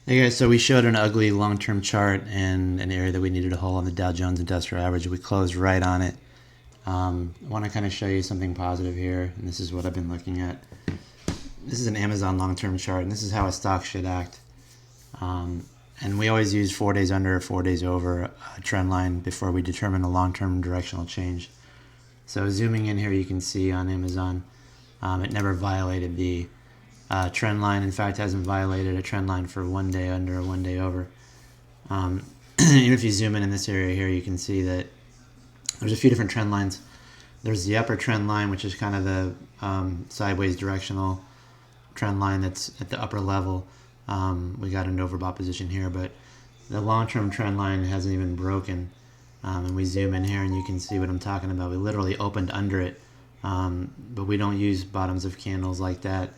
Hey guys, so we showed an ugly long-term chart and an area that we needed to hold on the Dow Jones Industrial Average. We closed right on it. I want to kind of show you something positive here, and this is what I've been looking at. This is an Amazon long-term chart, and this is how a stock should act. And we always use 4 days under, 4 days over a trend line before we determine a long-term directional change. So zooming in here, you can see on Amazon, it never violated the trend line. In fact, hasn't violated a trend line for 1 day under, 1 day over. Even if you zoom in this area here, you can see that there's a few different trend lines. There's the upper trend line, which is kind of the sideways directional trend line that's at the upper level. We got an overbought position here, but the long-term trend line hasn't even broken. And we zoom in here and you can see what I'm talking about. We literally opened under it, but we don't use bottoms of candles like that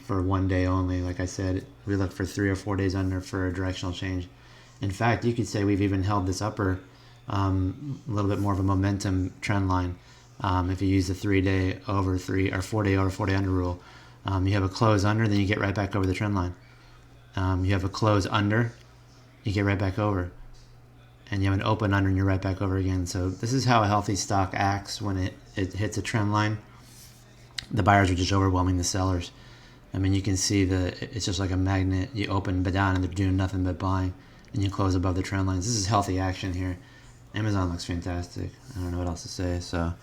for 1 day only. Like I said, we look for 3 or 4 days under for a directional change. In fact, you could say we've even held this upper a little bit more of a momentum trend line. If you use the 3 day over 3 or 4 day over 4 day under rule, you have a close under, then you get right back over the trend line. You have a close under, you get right back over, and you have an open under and you're right back over again. So this is how a healthy stock acts when it hits a trend line. The buyers are just overwhelming the sellers. I mean, you can see it's just like a magnet. You open but down and they're doing nothing but buying, and you close above the trend lines. This is healthy action here. Amazon looks fantastic. I don't know what else to say. So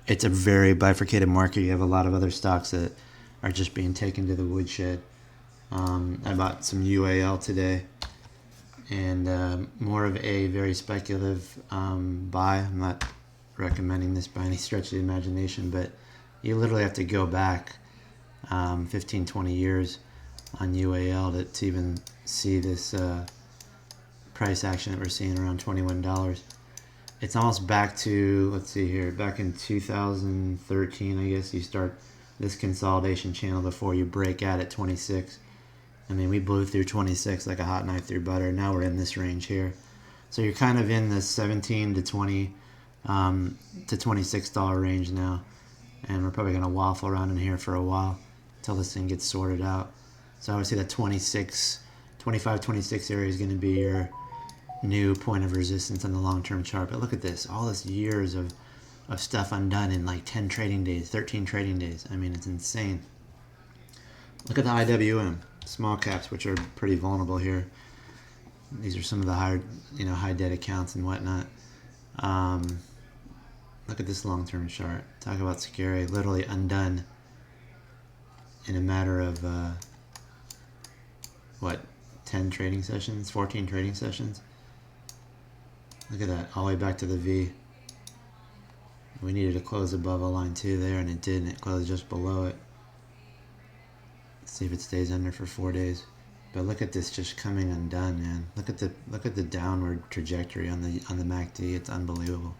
it's a very bifurcated market. You have a lot of other stocks that are just being taken to the woodshed. I bought some UAL today, and more of a very speculative buy. I'm not recommending this by any stretch of the imagination, but you literally have to go back 15, 20 years on UAL to even see this price action that we're seeing around $21. It's almost back to, let's see here, back in 2013, I guess, you start this consolidation channel before you break out at 26. I mean, we blew through 26 like a hot knife through butter. Now we're in this range here. So you're kind of in the 17 to 20 to $26 range now. And we're probably going to waffle around in here for a while until this thing gets sorted out. So I would say that 25, 26 area is going to be your new point of resistance on the long-term chart. But look at this. All this years of stuff undone in like 10 trading days, 13 trading days. I mean, it's insane. Look at the IWM. Small caps, which are pretty vulnerable here. These are some of the high debt accounts and whatnot. Look at this long-term chart. Talk about scary. Literally undone in a matter of 10 trading sessions, 14 trading sessions. Look at that, all the way back to the V. We needed to close above a line 2 there, and it didn't. It closed just below it. Let's see if it stays under for 4 days. But look at this just coming undone, man. Look at the downward trajectory on the MACD. It's unbelievable.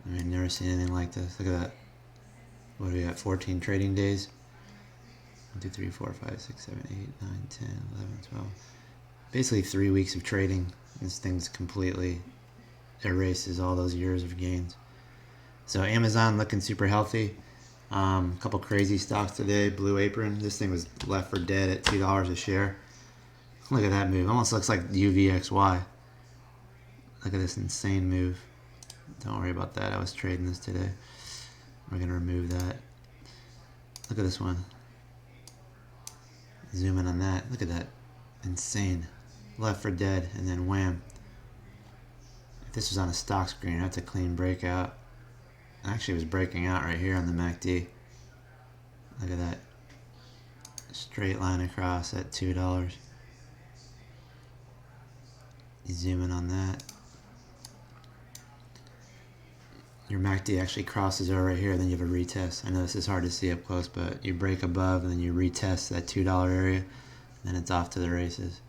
I mean, never seen anything like this. Look at that. What do we got? 14 trading days. 1, 2, 3, 4, 5, 6, 7, 8, 9, 10, 11, 12. Basically 3 weeks of trading. This thing's completely erases all those years of gains. So Amazon looking super healthy. A couple crazy stocks today. Blue Apron. This thing was left for dead at $2 a share. Look at that move. Almost looks like UVXY. Look at this insane move. Don't worry about that. I was trading this today. We're going to remove that. Look at this one. Zoom in on that. Look at that. Insane. Left for dead, and then wham. If this was on a stock screen, that's a clean breakout. Actually, it was breaking out right here on the MACD. Look at that. Straight line across at $2. You zoom in on that. Your MACD actually crosses over right here, then you have a retest. I know this is hard to see up close, but you break above and then you retest that $2 area, and then it's off to the races.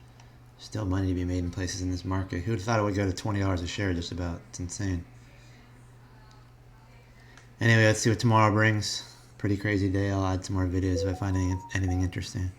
Still money to be made in places in this market. Who would have thought it would go to $20 a share just about? It's insane. Anyway, let's see what tomorrow brings. Pretty crazy day. I'll add some more videos if I find anything interesting.